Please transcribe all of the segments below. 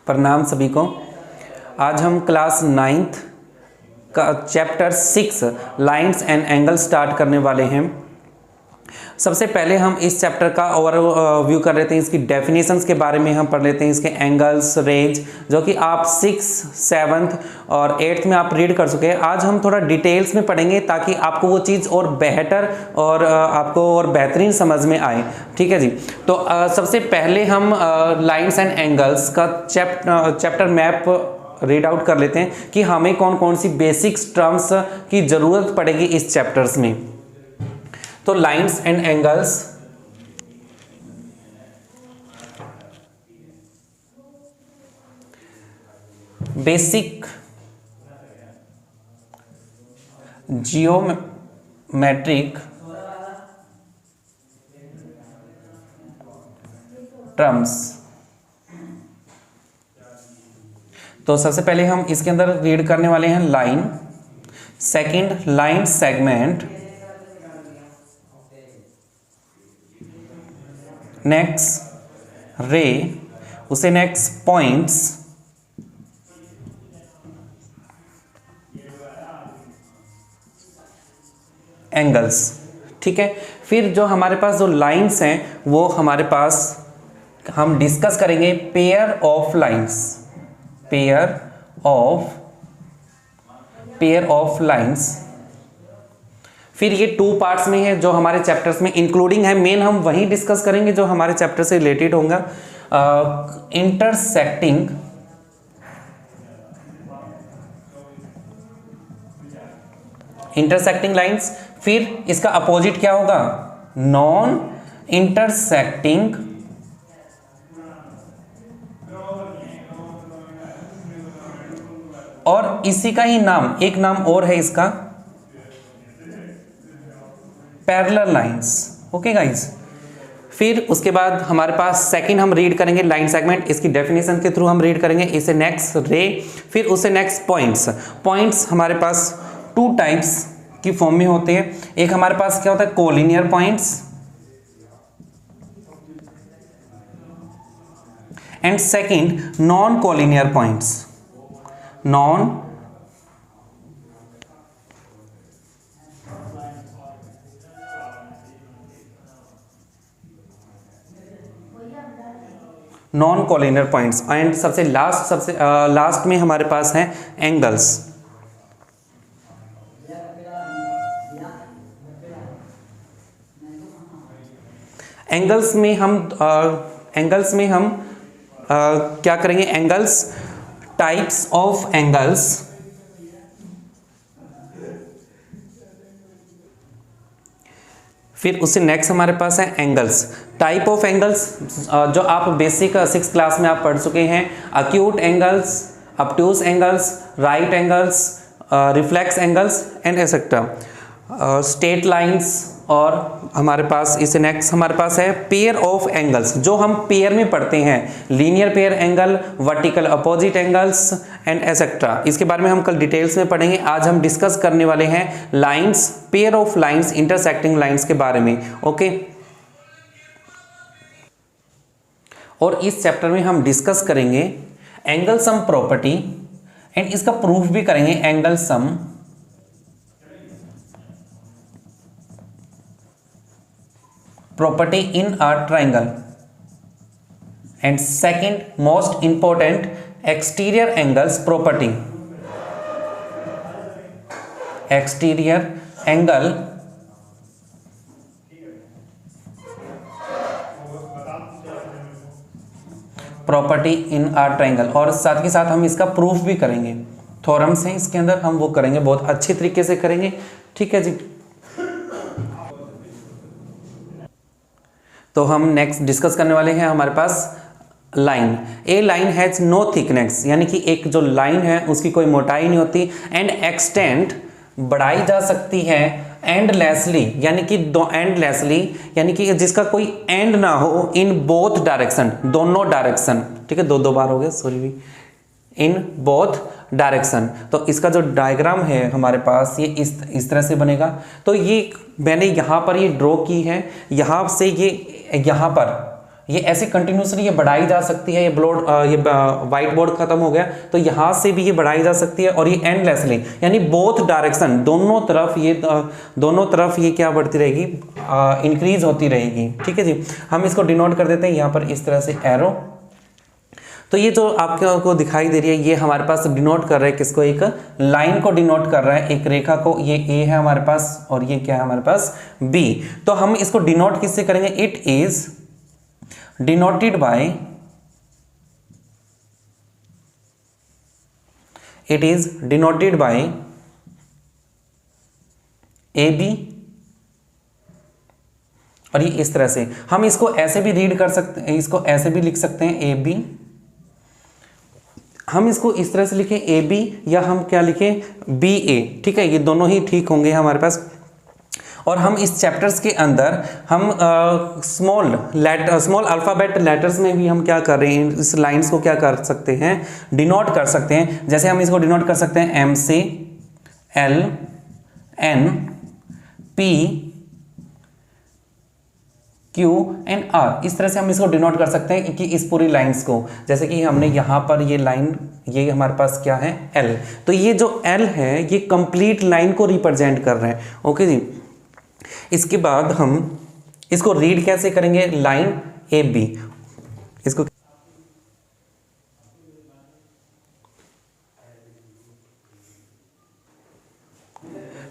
प्रणाम सभी को। आज हम क्लास 9th का chapter 6 lines and angle start करने वाले हैं। सबसे पहले हम इस चैप्टर का ओवरव्यू कर लेते हैं, इसकी डेफिनेशंस के बारे में हम पढ़ लेते हैं, इसके एंगल्स, रेंज, जो कि आप 6th, 7th और 8th में आप रीड कर चुके हैं। आज हम थोड़ा डिटेल्स में पढ़ेंगे ताकि आपको वो चीज़ और बेहतर और आपको और बेहतरीन समझ में आए। ठीक है जी। तो सबसे पहले हम लाइन्स एंड एंगल्स का चैप्टर मैप रीड आउट कर लेते हैं कि हमें कौन कौन सी बेसिक्स टर्म्स की ज़रूरत पड़ेगी इस चैप्टर्स में। तो lines and angles, basic geometric terms. तो सबसे पहले हम इसके अंदर रीड करने वाले हैं line, second line segment, next रे, उसे नेक्स्ट पॉइंट्स, एंगल्स। ठीक है। फिर जो हमारे पास जो लाइंस हैं वो हमारे पास हम डिस्कस करेंगे pair of lines, pair of lines. फिर ये 2 पार्ट्स में है जो हमारे चैप्टर्स में इंक्लूडिंग है। मेन हम वही डिस्कस करेंगे जो हमारे चैप्टर से रिलेटेड होगा। Intersecting lines. फिर इसका अपोजिट क्या होगा? नॉन इंटरसेक्टिंग और इसी का ही नाम, एक नाम और है इसका, पैरेलल लाइंस। Okay guys. फिर उसके बाद हमारे पास सेकंड हम रीड करेंगे लाइन सेगमेंट, इसकी डेफिनेशन के थ्रू हम रीड करेंगे। इसे नेक्स्ट रे, फिर उसे नेक्स्ट पॉइंट्स। पॉइंट्स हमारे पास 2 टाइप्स की फॉर्म में होते हैं। एक हमारे पास क्या होता है? Collinear points and second non collinear points. Non collinear points. And सबसे लास्ट में हमारे पास हैं एंगल्स। एंगल्स में हम क्या करेंगे? एंगल्स, टाइप्स ऑफ एंगल्स, फिर उससे नेक्स्ट हमारे पास है एंगल्स। टाइप ऑफ एंगल्स जो आप बेसिक 6th क्लास में आप पढ़ चुके हैं, acute angles, obtuse angles, right angles, reflex angles and etcetera, straight lines. और हमारे पास इसे नेक्स्ट हमारे पास है पेयर ऑफ एंगल्स, जो हम पेयर में पढ़ते हैं, linear pair angle, vertical opposite angles and etcetera. इसके बारे में हम कल डिटेल्स में पढ़ेंगे। आज हम डिस्कस करने वाले हैं lines, pair of lines, intersecting lines के बारे में। ओके। और इस चैप्टर में हम डिस्कस करेंगे एंगल सम प्रॉपर्टी एंड इसका प्रूफ भी करेंगे, angle sum property in a triangle, and second most important exterior angles property, exterior angle property in a triangle. और साथ के साथ हम इसका प्रूफ भी करेंगे, थ्योरम्स हैं इसके अंदर, हम वो करेंगे, बहुत अच्छे तरीके से करेंगे। ठीक है जी। तो हम नेक्स्ट डिस्कस करने वाले हैं हमारे पास line. A line has no thickness, यानी कि एक जो लाइन है उसकी कोई मोटाई नहीं होती। एंड एक्सटेंड, बढ़ाई जा सकती है। एंडलेसली, यानी कि एंडलेसली यानी कि जिसका कोई एंड ना हो। इन बोथ डायरेक्शन, दोनों डायरेक्शन। ठीक है, 2 बार हो गया, सॉरी भी। In both direction. तो इसका जो डायग्राम है हमारे पास ये इस तरह से बनेगा। तो ये मैंने यहाँ पर ये ड्रॉ की है, यहाँ से ये यहाँ पर ये ऐसे कंटिन्यूसली ये बढ़ाई जा सकती है। ये व्हाइट बोर्ड खत्म हो गया तो यहाँ से भी ये बढ़ाई जा सकती है और ये एंडलेसली, यानी बोथ डायरेक्शन, दोनों तरफ ये क्या बढ़ती रहेगी, इंक्रीज होती रहेगी। ठीक है जी, हम इसको डिनोट कर देते हैं यहाँ पर इस तरह से एरो। तो ये जो आपको दिखाई दे रही है ये हमारे पास डिनोट कर रहा है किसको, एक लाइन को डिनोट कर रहा है, एक रेखा को। ये ए है हमारे पास और ये क्या है हमारे पास बी। तो हम इसको डिनोट किससे करेंगे, it is denoted by, it is denoted by A B. और ये इस तरह से हम इसको ऐसे भी रीड कर सकते हैं, इसको ऐसे भी लिख सकते हैं ए बी। हम इसको इस तरह से लिखें ए बी, या हम क्या लिखें बी ए। ठीक है, ये दोनों ही ठीक होंगे हमारे पास। और हम इस चैप्टर्स के अंदर हम स्मॉल अल्फ़ाबेट लेटर्स में भी हम क्या कर रहे हैं, इस लाइंस को क्या कर सकते हैं, डिनोट कर सकते हैं। जैसे हम इसको डिनोट कर सकते हैं एम से, L, N, P, Q and R. इस तरह से हम इसको डिनोट कर सकते हैं कि इस पूरी लाइंस को, जैसे कि हमने यहाँ पर ये लाइन, ये हमारे पास क्या है एल, तो ये जो एल है ये कंप्लीट लाइन को रिप्रेजेंट कर रहे हैं। ओके जी, इसके बाद हम इसको रीड कैसे करेंगे, लाइन ए बी। इसको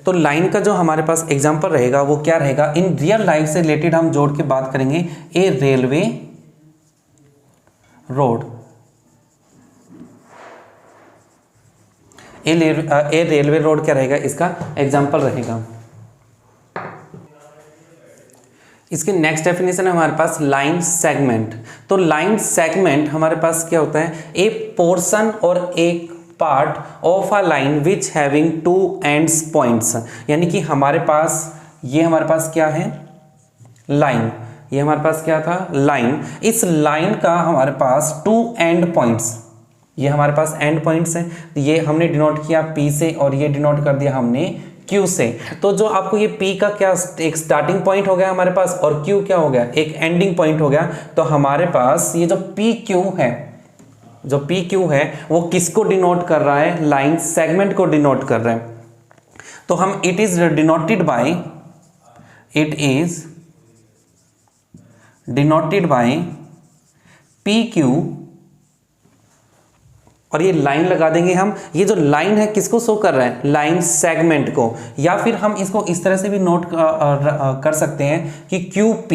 तो लाइन का जो हमारे पास एग्जांपल रहेगा वो क्या रहेगा, इन रियल लाइफ से रिलेटेड हम जोड़ के बात करेंगे। ए रेलवे रोड, ए रेलवे रोड क्या रहेगा, इसका एग्जांपल रहेगा। इसके नेक्स्ट डेफिनेशन है हमारे पास लाइन सेगमेंट। तो लाइन सेगमेंट हमारे पास क्या होता है, ए पोर्शन और एक part of a line which having two ends points. यानी कि हमारे पास क्या है लाइन, ये हमारे पास क्या था लाइन। इस लाइन का हमारे पास टू एंड पॉइंट्स, ये हमारे पास एंड पॉइंट्स हैं। ये हमने डिनोट किया P से और ये डिनोट कर दिया हमने Q से। तो जो आपको ये P का क्या एक स्टार्टिंग पॉइंट हो गया हमारे पास, और Q क्या हो गया, एक एंडिंग पॉइंट हो गया। तो हमारे पास ये जो PQ है, जो PQ है वो किसको डिनोट कर रहा है, लाइन सेगमेंट को डिनोट कर रहा है। तो हम it is denoted bye PQ, और ये लाइन लगा देंगे हम। ये जो लाइन है किसको शो कर रहा है, लाइन सेगमेंट को। या फिर हम इसको इस तरह से भी नोट कर सकते हैं कि QP,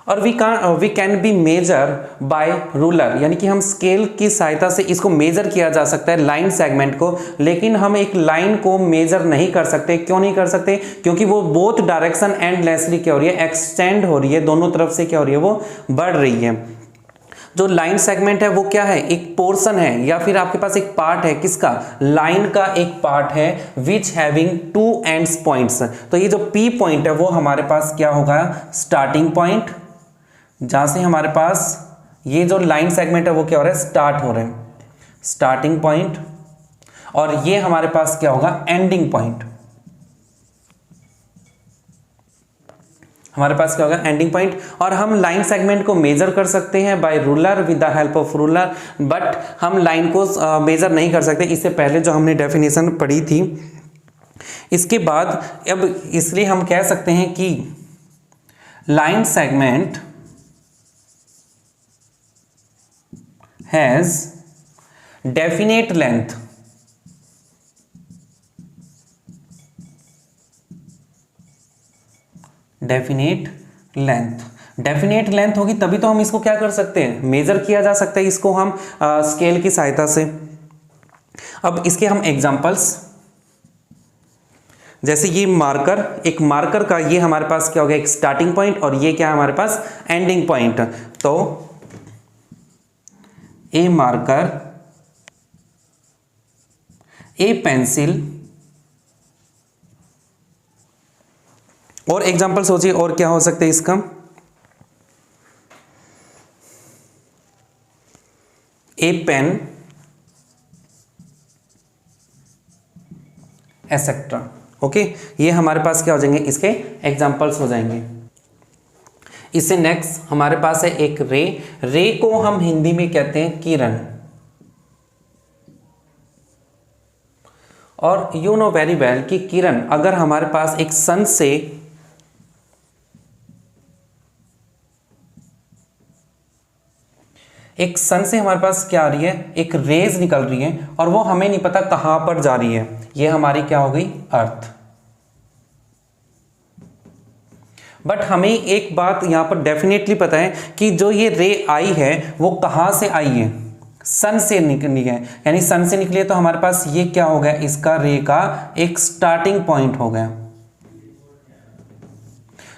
और we can be measure by ruler, यानी कि हम स्केल की सहायता से इसको मेजर किया जा सकता है लाइन सेगमेंट को। लेकिन हम एक लाइन को मेजर नहीं कर सकते। क्यों नहीं कर सकते, क्योंकि वो बोथ डायरेक्शन एंडलेसली क्या हो रही है, एक्सटेंड हो रही है, दोनों तरफ से क्या हो रही है, वो बढ़ रही है। जो लाइन सेगमेंट है वो क्या है, एक पोर्शन है, या फिर आपके पास एक पार्ट है, किसका, लाइन का एक पार्ट है, which having two ends points. तो ये जो P पॉइंट है वो हमारे पास क्या होगा, स्टार्टिंग पॉइंट, जहां से हमारे पास ये जो लाइन सेगमेंट है वो क्या हो रहा है, स्टार्ट हो रहे हैं, स्टार्टिंग पॉइंट। और ये हमारे पास क्या होगा, एंडिंग पॉइंट। हमारे पास क्या होगा, एंडिंग पॉइंट। और हम लाइन सेगमेंट को मेजर कर सकते हैं by ruler, with the help of ruler, but हम लाइन को मेजर नहीं कर सकते। इससे पहले जो हमने डेफिनेशन पढ़ी थी, इसके बाद अब इसलिए हम कह सकते हैं कि line segment has definite length, definite length होगी तभी तो हम इसको क्या कर सकते हैं, मेजर किया जा सकता है इसको हम स्केल की सहायता से। अब इसके हम एग्जांपल्स, जैसे ये मार्कर, एक मार्कर का ये हमारे पास क्या हो गया, एक स्टार्टिंग पॉइंट, और ये क्या है हमारे पास एंडिंग पॉइंट। तो ए मार्कर, ए पेंसिल, और एग्जांपल सोचिए और क्या हो सकते हैं इसका, ए पेन, एसेट्रा। ओके, ये हमारे पास क्या हो जाएंगे, इसके एग्जांपल्स हो जाएंगे। इससे नेक्स्ट हमारे पास है एक रे। रे को हम हिंदी में कहते हैं किरण। और यू नो वेरी वेल कि किरण अगर हमारे पास एक सन से हमारे पास क्या आ रही है, एक रेज निकल रही है और वो हमें नहीं पता कहां पर जा रही है, ये हमारी क्या हो गई, अर्थ। बट हमें एक बात यहां पर डेफिनेटली पता है कि जो ये रे आई है वो कहां से आई है, सन से निकली है, यानी सन से निकली है तो हमारे पास ये क्या हो गया, इसका रे का एक स्टार्टिंग पॉइंट हो गया।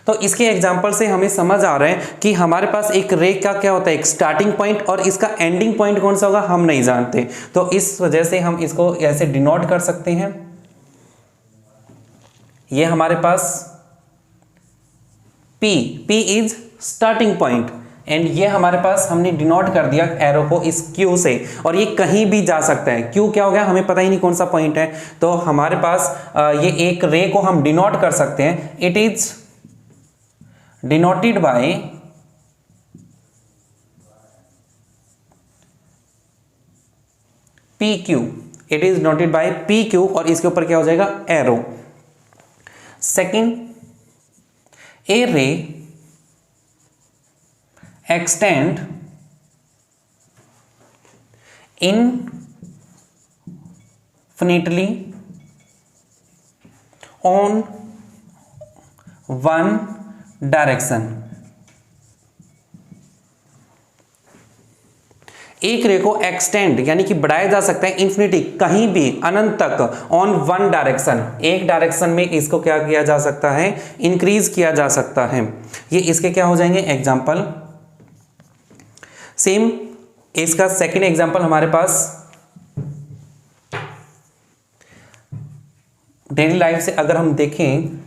तो इसके एग्जाम्पल से हमें समझ आ रहा है कि हमारे पास एक रे का क्या होता है, एक स्टार्टिंग पॉइंट, और इसका एंडिंग पॉइंट कौन सा होगा हम नहीं जानते। तो इस वजह से हम इसको ऐसे डिनोट कर सकते हैं, ये हमारे पास P is starting point, and ये हमारे पास हमने डिनोट कर दिया एरो को इस Q से, और ये कहीं भी जा सकता है। Q क्या हो गया, हमें पता ही नहीं कौन सा पॉइंट है, तो हमारे पास ये एक रे को हम डिनोट कर सकते हैं। It is denoted by PQ, it is denoted by PQ, और इसके ऊपर क्या हो जाएगा, एरो। सेकेंड, ए रे extend infinitely on one direction. एक रे को एक्सटेंड यानी कि बढ़ाया जा सकता है इंफिनिटी, कहीं भी, अनंत तक, ऑन वन डायरेक्शन, एक डायरेक्शन में इसको क्या किया जा सकता है, इंक्रीज किया जा सकता है। ये इसके क्या हो जाएंगे एग्जाम्पल। सेम इसका सेकंड एग्जाम्पल हमारे पास डेली लाइफ से अगर हम देखें,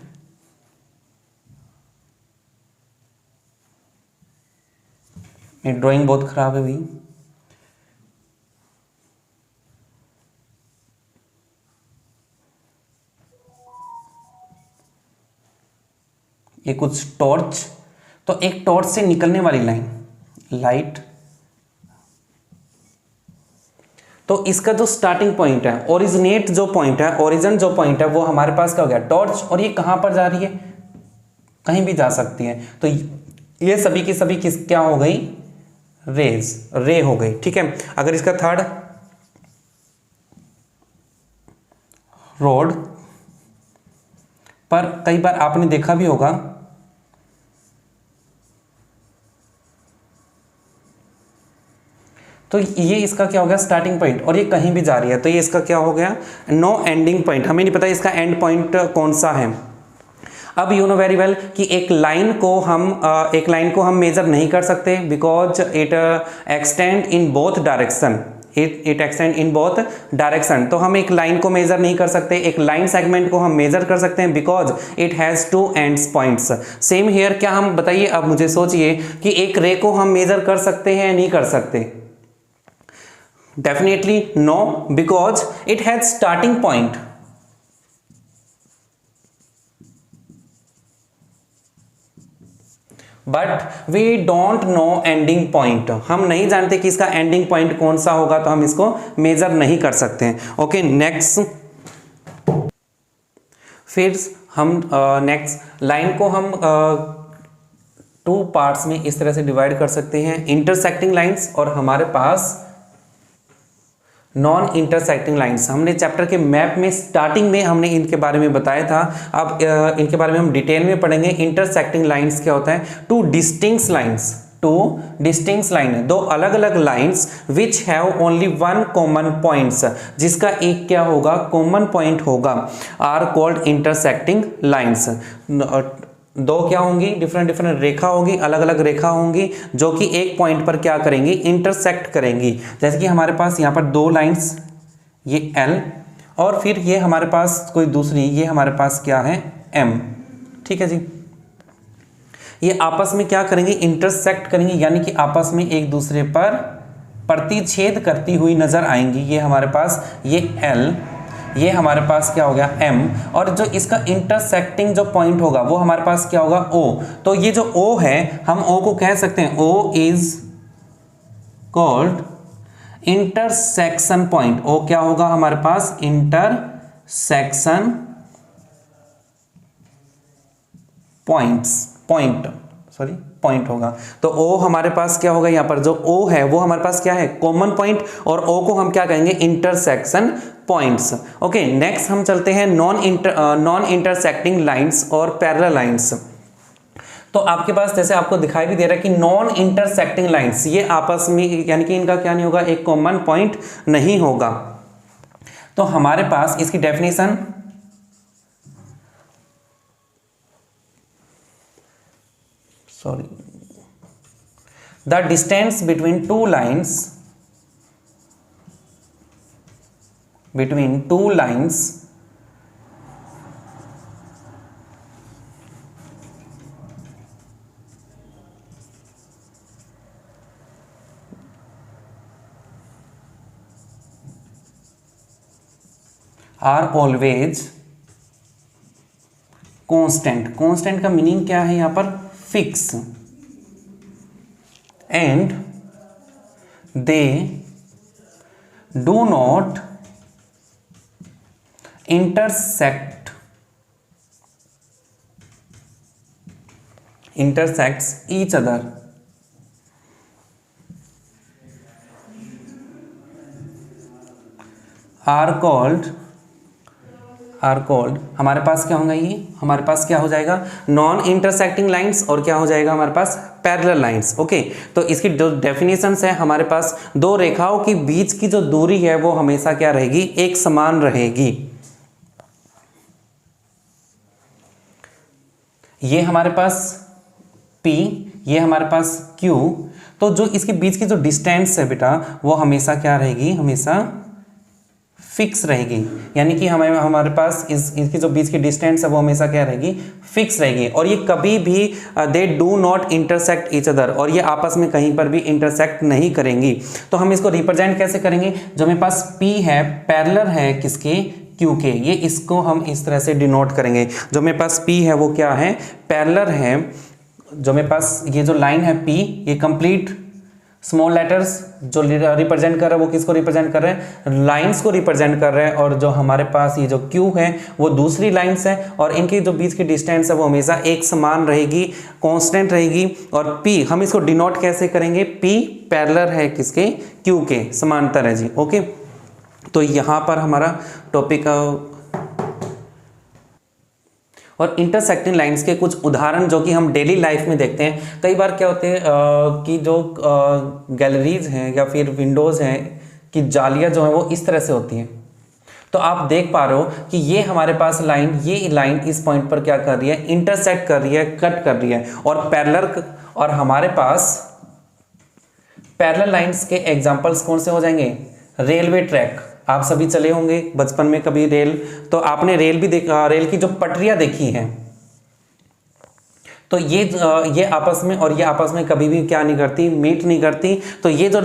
ड्राइंग बहुत खराब है भाई, ये कुछ टॉर्च, तो एक टॉर्च से निकलने वाली लाइन, लाइट, तो इसका जो स्टार्टिंग पॉइंट है, ओरिजिनेट जो पॉइंट है, ओरिजिन जो पॉइंट है, वो हमारे पास क्या हो गया, टॉर्च, और ये कहां पर जा रही है, कहीं भी जा सकती है। तो ये सभी की सभी किस क्या हो गई, रेज, रे हो गई। ठीक है, अगर इसका थर्ड, रोड पर कई बार आपने देखा भी होगा तो ये इसका क्या हो गया, स्टार्टिंग पॉइंट, और ये कहीं भी जा रही है, तो ये इसका क्या हो गया, नो एंडिंग पॉइंट, हमें नहीं पता इसका एंड पॉइंट कौन सा है। अब यू नो वेरी वेल कि एक लाइन को हम मेजर नहीं कर सकते, because it extend in both direction, it extend in both direction. तो हम एक लाइन को मेजर नहीं कर सकते, एक लाइन सेगमेंट को हम मेजर कर सकते हैं, because it has two ends points. Same here, क्या हम बताइए, अब मुझे सोचिए कि एक रे को हम मेजर कर सकते हैं, नहीं कर सकते, definitely no, because it has starting point. But we don't know ending point, हम नहीं जानते कि इसका एंडिंग पॉइंट कौन सा होगा, तो हम इसको मेजर नहीं कर सकते हैं। ओके, नेक्स्ट, फिर हम नेक्स्ट लाइन को हम टू पार्ट्स में इस तरह से डिवाइड कर सकते हैं, इंटरसेक्टिंग लाइंस और हमारे पास नॉन इंटरसेक्टिंग लाइंस। हमने चैप्टर के मैप में स्टार्टिंग में हमने इनके बारे में बताया था, अब इनके बारे में हम डिटेल में पढ़ेंगे। इंटरसेक्टिंग लाइंस क्या होता है, टू डिस्टिंक्ट लाइन, दो अलग अलग lines which have only one common points, जिसका एक क्या होगा, कॉमन पॉइंट होगा, आर कॉल्ड इंटरसेक्टिंग लाइंस। दो क्या होंगी, डिफरेंट रेखा होगी, अलग अलग रेखा होंगी, जो कि एक पॉइंट पर क्या करेंगी, इंटरसेक्ट करेंगी। जैसे कि हमारे पास यहाँ पर दो लाइंस, ये L, और फिर ये हमारे पास कोई दूसरी, ये हमारे पास क्या है, M। ठीक है जी, ये आपस में क्या करेंगे, इंटरसेक्ट करेंगी, यानी कि आपस में एक दूसरे पर प्रतिच्छेद करती हुई नजर आएंगी। ये हमारे पास ये L, ये हमारे पास क्या हो गया M, और जो इसका इंटरसेक्टिंग जो पॉइंट होगा वो हमारे पास क्या होगा O। तो ये जो O है, हम O को कह सकते हैं O is called intersection point. O क्या होगा हमारे पास, इंटरसेक्शन पॉइंट होगा। तो O हमारे पास क्या होगा, यहां पर जो O है वो हमारे पास क्या है, कॉमन पॉइंट, और O को हम क्या कहेंगे, इंटरसेक्शन पॉइंट्स। ओके, नेक्स्ट हम चलते हैं नॉन इंटरसेक्टिंग लाइंस और पैरेलल लाइंस। तो आपके पास जैसे आपको दिखाई भी दे रहा है कि नॉन इंटरसेक्टिंग लाइंस, ये आपस में यानी कि इनका क्या नहीं होगा, एक कॉमन पॉइंट नहीं होगा। तो हमारे पास इसकी definition, the distance between two lines are always constant का मीनिंग क्या है यहाँ पर, fix, and they do not intersects each other, are called हमारे पास क्या होगा, ये हमारे पास क्या हो जाएगा, नॉन इंटरसेक्टिंग लाइंस, और क्या हो जाएगा हमारे पास, पैरेलल लाइंस। ओके, तो इसकी जो डेफिनेशंस है, हमारे पास दो रेखाओं के बीच की जो दूरी है वो हमेशा क्या रहेगी, एक समान रहेगी। ये हमारे पास P, ये हमारे पास Q, तो जो इसके बीच की जो डिस्टेंस है बेटा वो हमेशा क्या रहेगी, हमेशा फिक्स रहेगी। यानी कि हमारे पास इसकी जो बीच की डिस्टेंस है वो हमेशा क्या रहेगी, फिक्स रहेगी, और ये कभी भी they do not intersect each other, और ये आपस में कहीं पर भी इंटरसेक्ट नहीं करेंगी। तो हम इसको रिप्रेजेंट कैसे करेंगे, जो मेरे पास P है पैरेलल है किसके, Q के, ये इसको हम इस तरह से डिनोट करेंगे। जो मेरे पास P है वो क्या है, पैरेलल है। जो मेरे पास ये जो लाइन है P, ये कंप्लीट स्मॉल लेटर्स जो रिप्रेजेंट कर रहे हैं वो किसको रिप्रेजेंट कर रहे हैं, लाइंस को रिप्रेजेंट कर रहे हैं, और जो हमारे पास ये जो Q है वो दूसरी लाइंस है, और इनकी जो बीच की डिस्टेंस है वो हमेशा एक समान रहेगी, कांस्टेंट रहेगी। और P हम इसको डिनोट कैसे करेंगे, P पैरेलल है किसके, Q के, समांतर है जी। ओके, तो यहाँ पर हमारा टॉपिक, और इंटरसेक्टिंग लाइंस के कुछ उदाहरण जो कि हम डेली लाइफ में देखते हैं। कई बार क्या होते हैं कि जो गैलरीज हैं या फिर विंडोज़ हैं कि जालियाँ जो हैं वो इस तरह से होती हैं। तो आप देख पा रहे हो कि ये हमारे पास लाइन, ये लाइन इस पॉइंट पर क्या कर रही है, इंटरसेक्ट कर रही है, कट कर रही है, और पैरेलल, और हमारे पास पैरेलल लाइंस के एग्जांपल्स कौन से हो जाएंगे, रेलवे ट्रैक। आप सभी चले होंगे बचपन में कभी रेल, तो आपने रेल भी देखा, रेल की जो पटरियां देखी हैं, तो ये आपस में, और ये आपस में कभी भी क्या नहीं करती, मीट नहीं करती। तो ये जो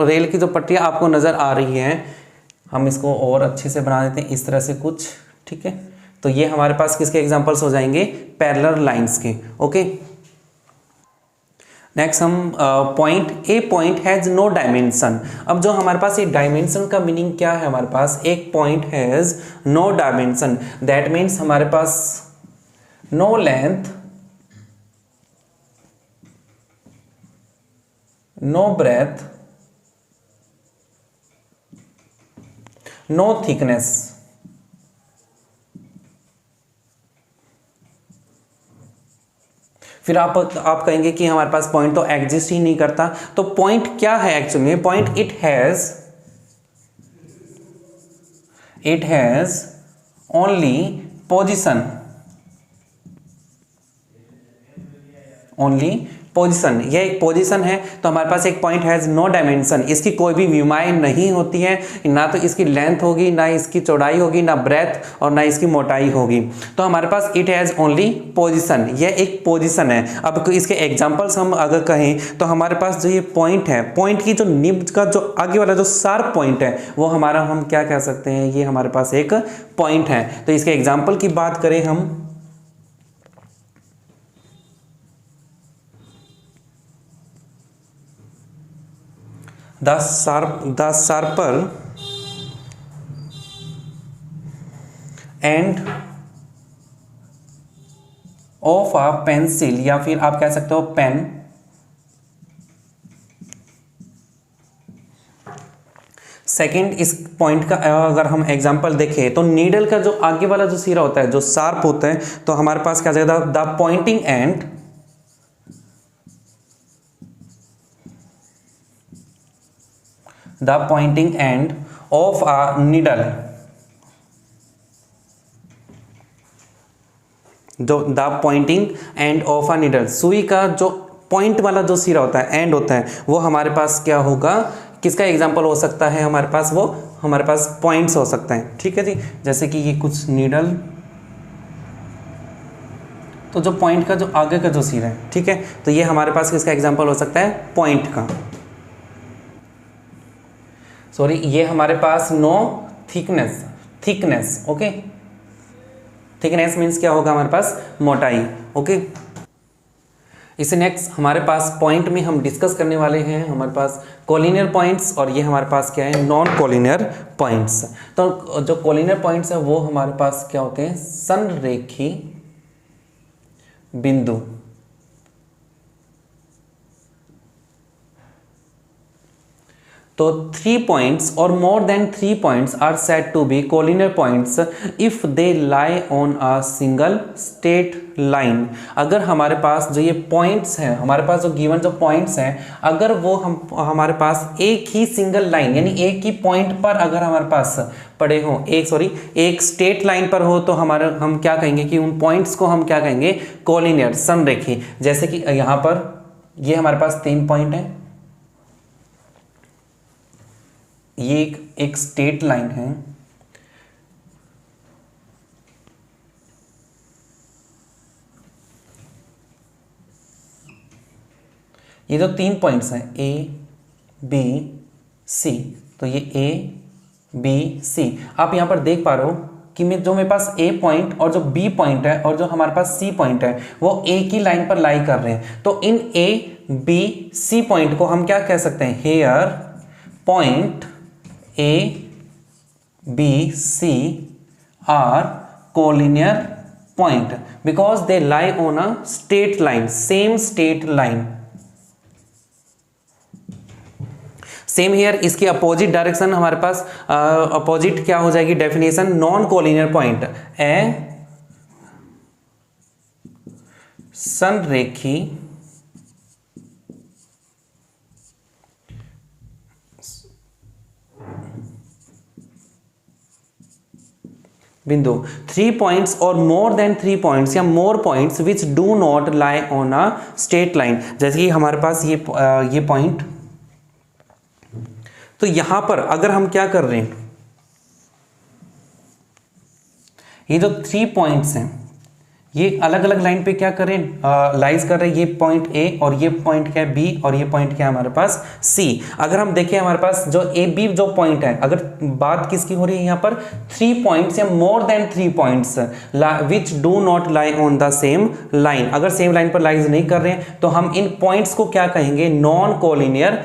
रेल की जो पटरियां आपको नजर आ रही हैं, हम इसको और अच्छे से बना देते हैं इस तरह से कुछ, ठीक है। तो ये हमारे पास किसके एग्जांपल्स हो जाएंगे, पैरेलल लाइंस के। ओके, नेक्स्ट हम point, a point has no dimension. अब जो हमारे पास ये डायमेंशन का मीनिंग क्या है, हमारे पास एक point has no dimension, that means हमारे पास no length, no breadth, no thickness. फिर आप कहेंगे कि हमारे पास पॉइंट तो एग्जिस्ट ही नहीं करता। तो पॉइंट क्या है actually, point it has only position, यह एक पोजीशन है, तो हमारे पास एक पॉइंट हैज़ नो डायमेंशन, इसकी कोई भी विमाएँ नहीं होती है, ना तो इसकी लेंथ होगी, ना इसकी चौड़ाई होगी, ना ब्रेथ और ना इसकी मोटाई होगी। तो हमारे पास इट हैज़ ओनली पोजीशन, यह एक पोजीशन है। अब इसके एग्जांपल्स हम अगर कहें तो हमारे पास जो ये पॉइंट है, पॉइंट की जो निब का जो आगे वाला जो शार्प पॉइंट है वो हमारा हम क्या कह सकते हैं, ये हमारे पास एक पॉइंट है। तो इसके एग्जाम्पल की बात करें हम, the sharper end of a pencil, या फिर आप कह सकते हो पेन, सेकंड इस पॉइंट का अगर हम एग्जांपल देखें तो नीडल का जो आगे वाला जो सिरा होता है, जो शार्प होता है, तो हमारे पास क्या जाएगा, the Poynting end of a needle, the Poynting end of a needle, सुई का जो पॉइंट वाला जो सिरा होता है, एंड होता है, वो हमारे पास क्या होगा, किसका एग्जांपल हो सकता है हमारे पास, वो हमारे पास पॉइंट्स हो सकते हैं। ठीक है जी, जैसे कि ये कुछ नीडल, तो जो पॉइंट का जो आगे का जो सिरा है, ठीक है, तो ये हमारे पास किसका एग्जांपल हो सकता है, पॉइंट का। सॉरी, ये हमारे पास no thickness, okay, thickness means क्या होगा हमारे पास, मोटाई, ओके। इसे नेक्स्ट हमारे पास पॉइंट में हम डिस्कस करने वाले हैं हमारे पास कोलिनियर पॉइंट्स, और ये हमारे पास क्या है, नॉन कोलिनियर पॉइंट्स। तो जो कोलिनियर पॉइंट्स है वो हमारे पास क्या होते हैं, संरेखी बिंदु। तो 3 points or more than 3 points are said to be collinear points if they lie on a single straight line। अगर हमारे पास जो ये पॉइंट्स हैं, हमारे पास जो गिवन जो पॉइंट्स हैं, अगर वो हमारे पास एक ही सिंगल लाइन यानी एक ही पॉइंट पर अगर हमारे पास पड़े हो, एक स्ट्रेट लाइन पर हो, तो हम क्या कहेंगे कि उन पॉइंट्स को हम क्या कहेंगे, कोलिनियर, समरेखी। जैसे कि यहाँ पर ये हमारे पास 3 पॉइंट है, ये एक स्ट्रेट लाइन है, ये जो 3 पॉइंट्स हैं ए बी सी, तो ये ए बी सी, आप यहां पर देख पा रहे हो कि मेरे पास ए पॉइंट और जो बी पॉइंट है और जो हमारे पास सी पॉइंट है वो एक ही लाइन पर लाई कर रहे हैं। तो इन ए बी सी पॉइंट को हम क्या कह सकते हैं, here point A, B, C are collinear point because they lie on a straight line, same straight line. Same here, इसकी अपोजिट डायरेक्शन हमारे पास अपोजिट क्या हो जाएगी, डेफिनेशन नॉन कोलिनियर पॉइंट, ए संरेखी बिंदु। 3 points और मोर देन 3 points या more points which do not lie on a straight line. जैसे कि हमारे पास ये पॉइंट, तो यहां पर अगर हम क्या कर रहे हैं, ये जो 3 पॉइंट्स हैं ये अलग अलग लाइन पे क्या करें, लाइज कर रहे हैं। ये पॉइंट ए और ये पॉइंट क्या है बी और ये पॉइंट क्या है हमारे पास सी। अगर हम देखें हमारे पास जो ए बी जो पॉइंट है, अगर बात किसकी हो रही है यहाँ पर, 3 पॉइंट्स या more than 3 points which do not lie on the same line, अगर सेम लाइन पर लाइज नहीं कर रहे हैं तो हम इन पॉइंट्स को क्या कहेंगे, नॉन कोलिनियर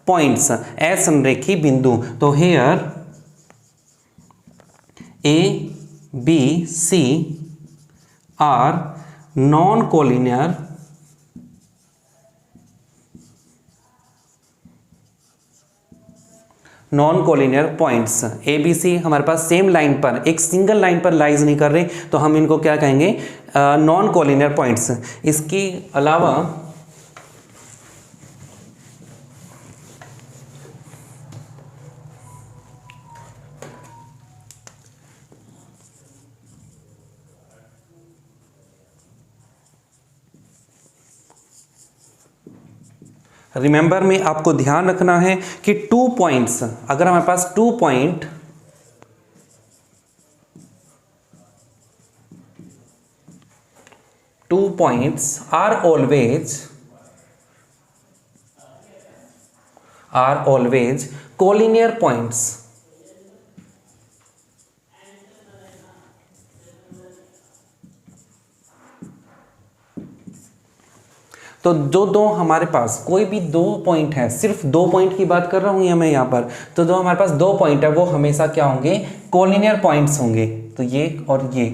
पॉइंट्स, असंरेखी बिंदु। तो here A B C are non-collinear points. A B C हमारे पास सेम लाइन पर, एक सिंगल लाइन पर लाइज नहीं कर रहे, तो हम इनको क्या कहेंगे, नॉन कोलिनियर पॉइंट्स। इसके अलावा रिमेंबर में आपको ध्यान रखना है कि 2 पॉइंट्स, अगर हमारे पास 2 points are always collinear points. तो जो दो हमारे पास कोई भी 2 पॉइंट है, सिर्फ 2 पॉइंट की बात कर रहा हूं या मैं यहाँ पर, तो जो हमारे पास 2 पॉइंट है वो हमेशा क्या होंगे, कोलिनियर पॉइंट्स होंगे। तो ये और ये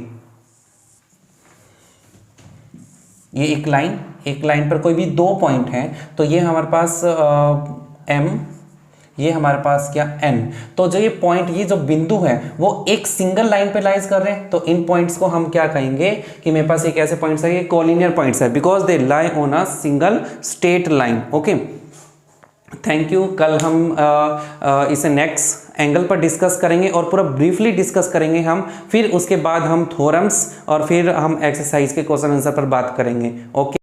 एक लाइन पर कोई भी 2 पॉइंट हैं, तो ये हमारे पास M, ये हमारे पास क्या N। तो जो ये पॉइंट, ये जो बिंदु है वो एक सिंगल लाइन पे लाइज कर रहे हैं, तो इन पॉइंट्स को हम क्या कहेंगे कि मेरे पास एक ऐसे पॉइंट्स है, ये कोलिनियर पॉइंट्स है, because they lie on a single straight line. Okay, thank you. कल हम इसे नेक्स्ट एंगल पर डिस्कस करेंगे और पूरा ब्रीफली डिस्कस करेंगे हम, फिर उसके बाद हम थ्योरम्स और फिर हम एक्सरसाइज के क्वेश्चन आंसर पर बात करेंगे। ओके।